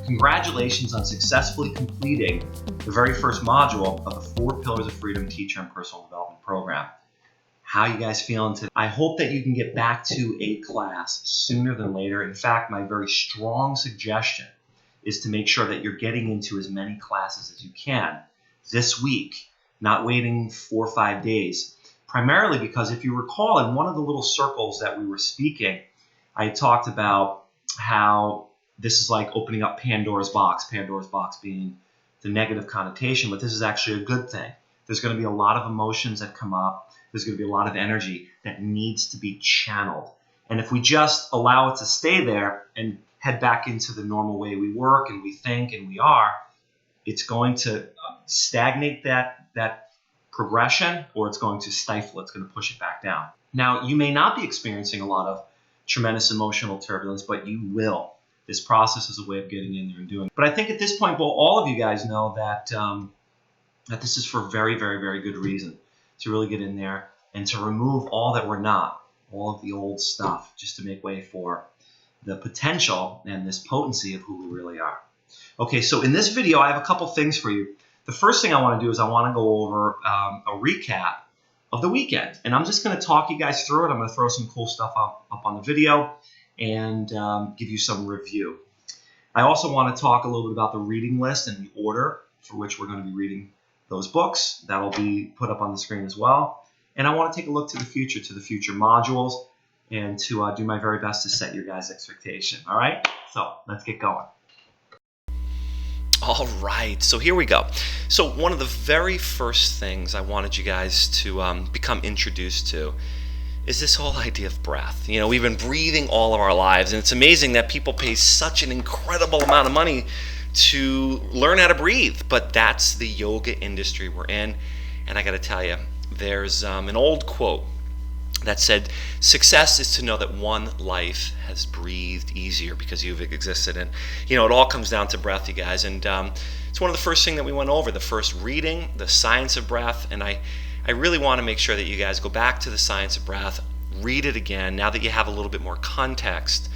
Congratulations on successfully completing the very first module of the 4 Pillars of Freedom Teacher and Personal Development Program. How you guys feeling today? I hope that you can get back to a class sooner than later. In fact, my very strong suggestion is to make sure that you're getting into as many classes as you can this week, not waiting 4 or 5 days. Primarily because if you recall, in one of the little circles that we were speaking, I talked about how this is like opening up Pandora's box being the negative connotation, but this is actually a good thing. There's going to be a lot of emotions that come up. There's going to be a lot of energy that needs to be channeled. And if we just allow it to stay there and head back into the normal way we work and we think and we are, it's going to stagnate that progression, or it's going to stifle it. It's going to push it back down. Now, you may not be experiencing a lot of tremendous emotional turbulence, but you will. This process is a way of getting in there and doing it. But I think at this point, well, all of you guys know that that this is for very, very, very good reason, to really get in there and to remove all that we're not, all of the old stuff, just to make way for the potential and this potency of who we really are. Okay, so in this video, I have a couple things for you. The first thing I want to do is I want to go over a recap of the weekend. And I'm just going to talk you guys through it. I'm going to throw some cool stuff up on the video and give you some review. I also want to talk a little bit about the reading list and the order for which we're going to be reading those books. That'll be put up on the screen as well. And I want to take a look to the future modules, and to do my very best to set your guys' expectation. All right? So let's get going. All right, so here we go. So one of the very first things I wanted you guys to become introduced to is this whole idea of breath. You know, we've been breathing all of our lives, and it's amazing that people pay such an incredible amount of money to learn how to breathe, but that's the yoga industry we're in. And I got to tell you, there's an old quote that said, success is to know that one life has breathed easier because you've existed. And you know, it all comes down to breath, you guys. And it's one of the first things that we went over, the first reading, the science of breath. And I really want to make sure that you guys go back to the science of breath, read it again, now that you have a little bit more context.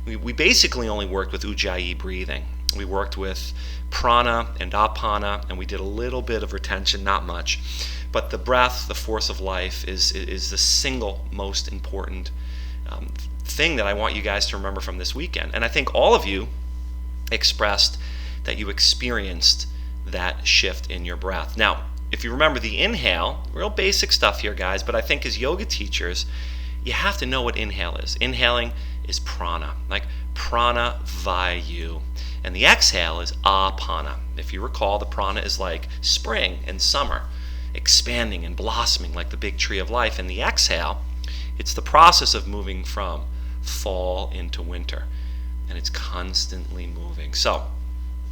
We basically only worked with Ujjayi breathing. We worked with prana and apana, and we did a little bit of retention, not much. But the breath, the force of life, is the single most important thing that I want you guys to remember from this weekend. And I think all of you expressed that you experienced that shift in your breath. Now, if you remember the inhale, real basic stuff here, guys, but I think as yoga teachers, you have to know what inhale is. Inhaling is prana, like prana vayu. And the exhale is apana. If you recall, the prana is like spring and summer, expanding and blossoming like the big tree of life. And the exhale, it's the process of moving from fall into winter. And it's constantly moving. So,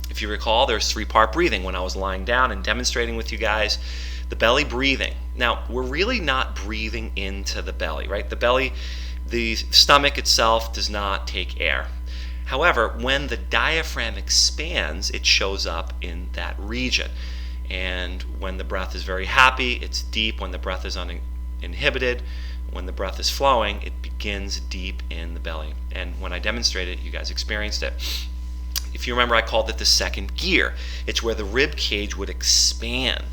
if you recall, there's 3-part breathing when I was lying down and demonstrating with you guys the belly breathing. Now, we're really not breathing into the belly, right? The belly, the stomach itself does not take air. However, when the diaphragm expands, it shows up in that region. And when the breath is very happy, it's deep. When the breath is uninhibited, when the breath is flowing, it begins deep in the belly. And when I demonstrated it, you guys experienced it. If you remember, I called it the second gear. It's where the rib cage would expand.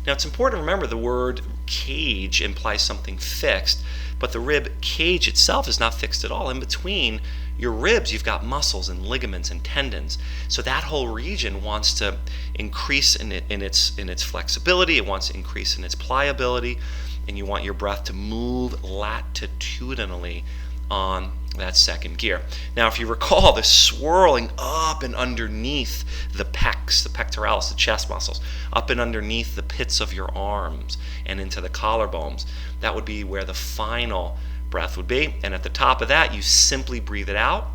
Now, it's important to remember the word cage implies something fixed, but the rib cage itself is not fixed at all. In between your ribs, you've got muscles and ligaments and tendons. So that whole region wants to increase in its flexibility. It wants to increase in its pliability, and you want your breath to move latitudinally on that second gear. Now, if you recall, the swirling up and underneath the pecs, the pectoralis, the chest muscles, up and underneath the pits of your arms and into the collarbones, that would be where the final breath would be. And at the top of that, you simply breathe it out.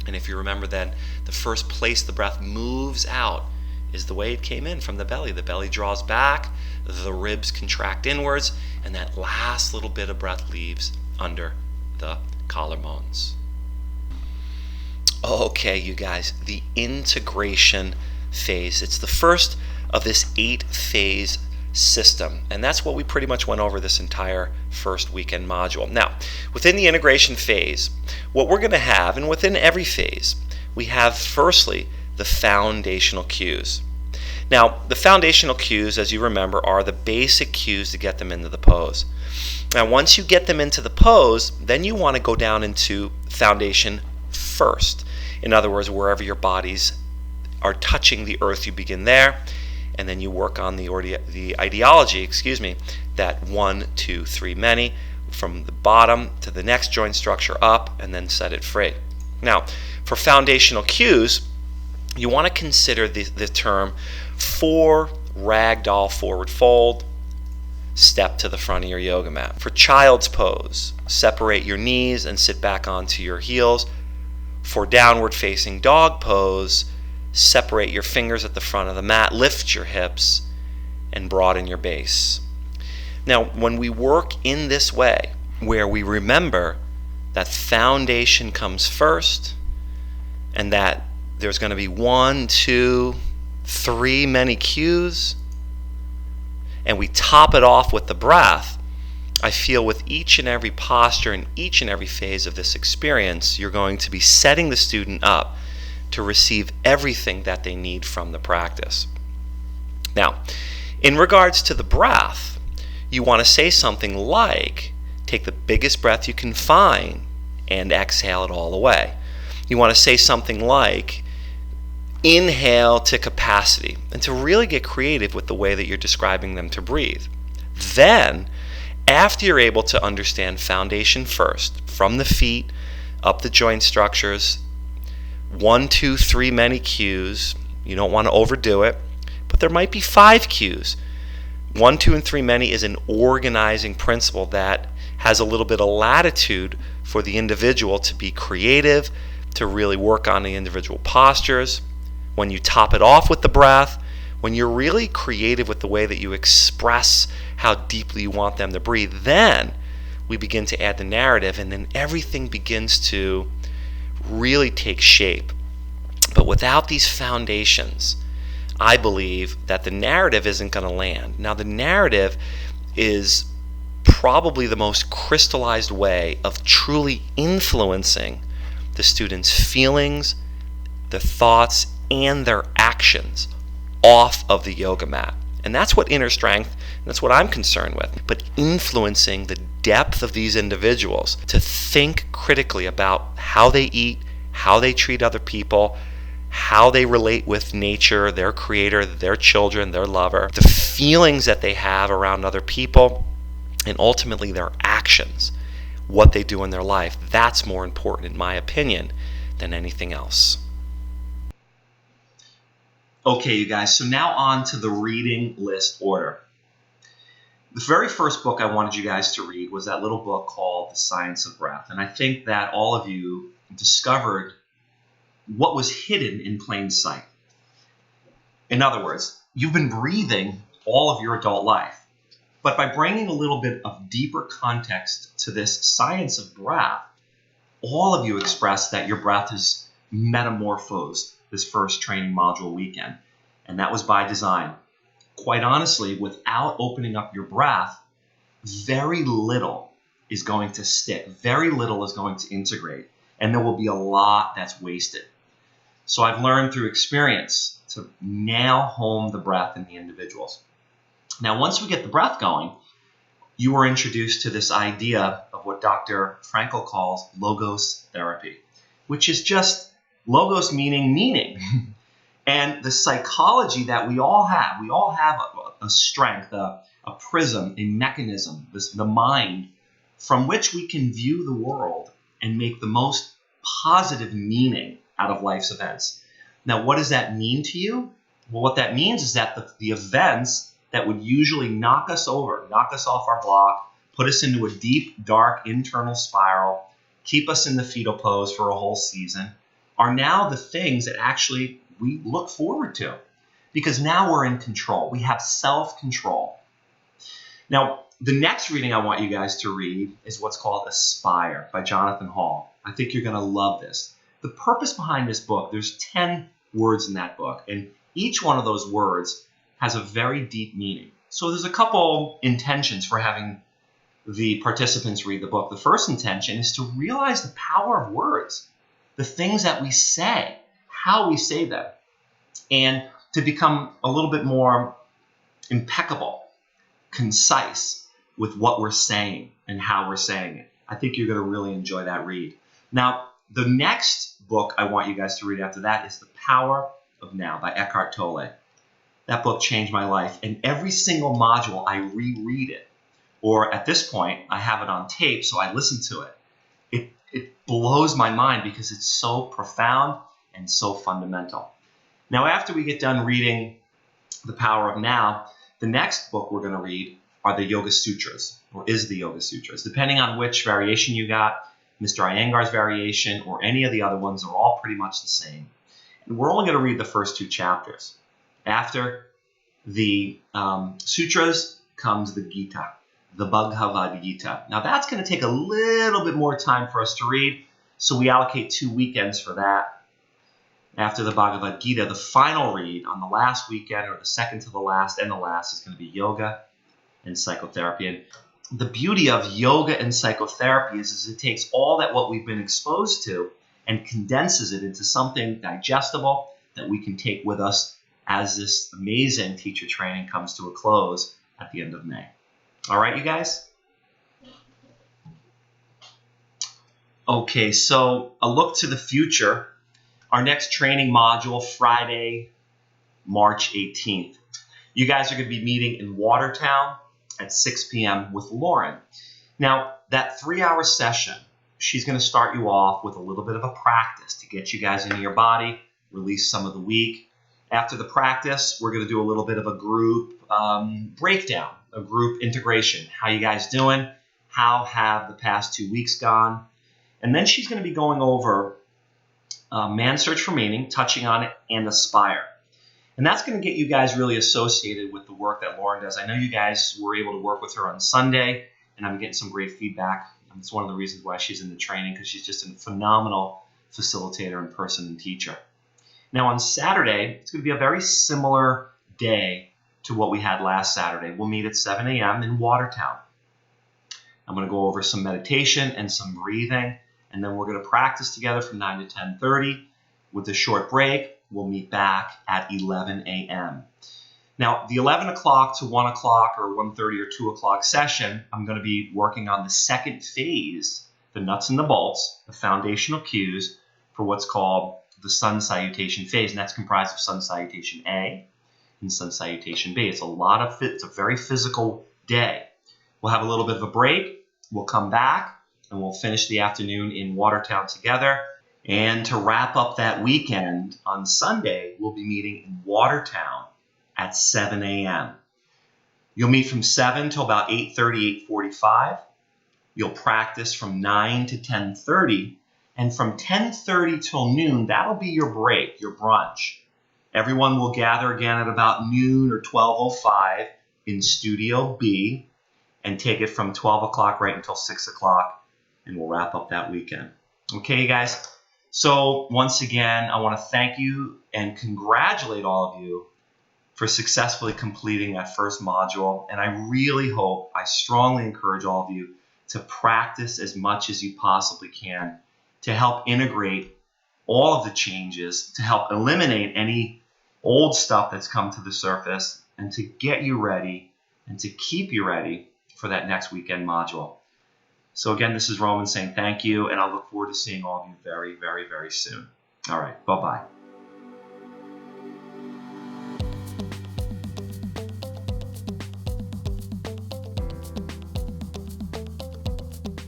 And if you remember that the first place the breath moves out is the way it came in, from the belly. The belly draws back, the ribs contract inwards, and that last little bit of breath leaves under the collarbones. Okay, you guys, the integration phase. It's the first of this 8-phase system, and that's what we pretty much went over this entire first weekend module. Now, within the integration phase, what we're going to have, and within every phase, we have firstly the foundational cues. Now, the foundational cues, as you remember, are the basic cues to get them into the pose. Now, once you get them into the pose, then you want to go down into foundation first. In other words, wherever your bodies are touching the earth, you begin there, and then you work on the ideology, that 1, 2, 3, many, from the bottom to the next joint structure up, and then set it free. Now, for foundational cues, you want to consider the term 4 ragdoll forward fold, step to the front of your yoga mat. For child's pose, separate your knees and sit back onto your heels. For downward facing dog pose, separate your fingers at the front of the mat, lift your hips, and broaden your base. Now, when we work in this way, where we remember that foundation comes first, and that there's going to be 1, 2, 3 many cues, and we top it off with the breath, I feel with each and every posture and each and every phase of this experience, you're going to be setting the student up to receive everything that they need from the practice. Now, in regards to the breath, you want to say something like, take the biggest breath you can find and exhale it all away. You want to say something like, inhale to capacity, and to really get creative with the way that you're describing them to breathe. Then, after you're able to understand foundation first, from the feet, up the joint structures, 1, 2, 3 many cues, you don't want to overdo it, but there might be 5 cues. 1, 2, and 3 many is an organizing principle that has a little bit of latitude for the individual to be creative, to really work on the individual postures. When you top it off with the breath, when you're really creative with the way that you express how deeply you want them to breathe, then we begin to add the narrative, and then everything begins to really take shape. But without these foundations, I believe that the narrative isn't going to land. Now, the narrative is probably the most crystallized way of truly influencing the students' feelings, their thoughts, and their actions off of the yoga mat. And that's what inner strength, that's what I'm concerned with. But influencing the depth of these individuals to think critically about how they eat, how they treat other people, how they relate with nature, their creator, their children, their lover, the feelings that they have around other people, and ultimately their actions, what they do in their life. That's more important, in my opinion, than anything else. Okay, you guys, so now on to the reading list order. The very first book I wanted you guys to read was that little book called The Science of Breath. And I think that all of you discovered what was hidden in plain sight. In other words, you've been breathing all of your adult life. But by bringing a little bit of deeper context to this science of breath, all of you expressed that your breath is metamorphosed this first training module weekend. And that was by design. Quite honestly, without opening up your breath, very little is going to stick. Very little is going to integrate. And there will be a lot that's wasted. So I've learned through experience to nail home the breath in the individuals. Now, once we get the breath going, you were introduced to this idea of what Dr. Frankl calls logos therapy, which is just logos meaning meaning. And the psychology that we all have a strength, a prism, a mechanism, the mind from which we can view the world and make the most positive meaning out of life's events. Now, what does that mean to you? Well, what that means is that the events that would usually knock us over, knock us off our block, put us into a deep, dark internal spiral, keep us in the fetal pose for a whole season, are now the things that actually we look forward to. Because now we're in control. We have self-control. Now, the next reading I want you guys to read is what's called Aspire by Jonathan Hall. I think you're going to love this. The purpose behind this book, there's 10 words in that book, and each one of those words has a very deep meaning. So there's a couple intentions for having the participants read the book. The first intention is to realize the power of words, the things that we say, how we say them. and to become a little bit more impeccable, concise with what we're saying and how we're saying it. I think you're going to really enjoy that read. Now, the next book I want you guys to read after that is The Power of Now by Eckhart Tolle. That book changed my life, and every single module I reread it, or at this point I have it on tape so I listen to it. It blows my mind because it's so profound and so fundamental. Now, after we get done reading The Power of Now, the next book we're going to read are the Yoga Sutras, or is the Yoga Sutras. Depending on which variation you got, Mr. Iyengar's variation or any of the other ones, are all pretty much the same. And we're only going to read the first 2 chapters. After the Sutras comes the Gita, the Bhagavad Gita. Now that's going to take a little bit more time for us to read, so we allocate 2 weekends for that. After the Bhagavad Gita, the final read on the last weekend, or the second to the last and the last, is going to be yoga and psychotherapy. And the beauty of yoga and psychotherapy is it takes all that what we've been exposed to and condenses it into something digestible that we can take with us as this amazing teacher training comes to a close at the end of May. All right, you guys? Okay, so a look to the future. Our next training module, Friday, March 18th. You guys are going to be meeting in Watertown at 6 p.m. with Lauren. Now, that 3-hour session, she's going to start you off with a little bit of a practice to get you guys into your body, release some of the week. After the practice, we're going to do a little bit of a group breakdown, a group integration. How you guys doing? How have the past 2 weeks gone? And then she's going to be going over Man's Search for Meaning, touching on it, and Aspire. And that's going to get you guys really associated with the work that Lauren does. I know you guys were able to work with her on Sunday, and I'm getting some great feedback. And it's one of the reasons why she's in the training, because she's just a phenomenal facilitator in person and teacher. Now on Saturday, it's going to be a very similar day to what we had last Saturday. We'll meet at 7 a.m. in Watertown. I'm going to go over some meditation and some breathing, and then we're going to practice together from 9 to 10:30. With a short break, we'll meet back at 11 a.m. Now, the 11 o'clock to 1 o'clock or 1:30 or 2 o'clock session, I'm going to be working on the second phase, the nuts and the bolts, the foundational cues for what's called the Sun Salutation phase, and that's comprised of Sun Salutation A and Sun Salutation B. It's a very physical day. We'll have a little bit of a break. We'll come back, and we'll finish the afternoon in Watertown together. And to wrap up that weekend, on Sunday, we'll be meeting in Watertown at 7 a.m. You'll meet from 7 till about 8:30, 8:45. You'll practice from 9 to 10:30. And from 10:30 till noon, that'll be your break, your brunch. Everyone will gather again at about noon or 12:05 in Studio B and take it from 12 o'clock right until 6 o'clock, and we'll wrap up that weekend. Okay, you guys? So once again, I want to thank you and congratulate all of you for successfully completing that first module. And I really hope, I strongly encourage all of you to practice as much as you possibly can to help integrate all of the changes, to help eliminate any old stuff that's come to the surface, and to get you ready and to keep you ready for that next weekend module. So again, this is Roman saying thank you, and I look forward to seeing all of you very, very, very soon. All right, bye-bye.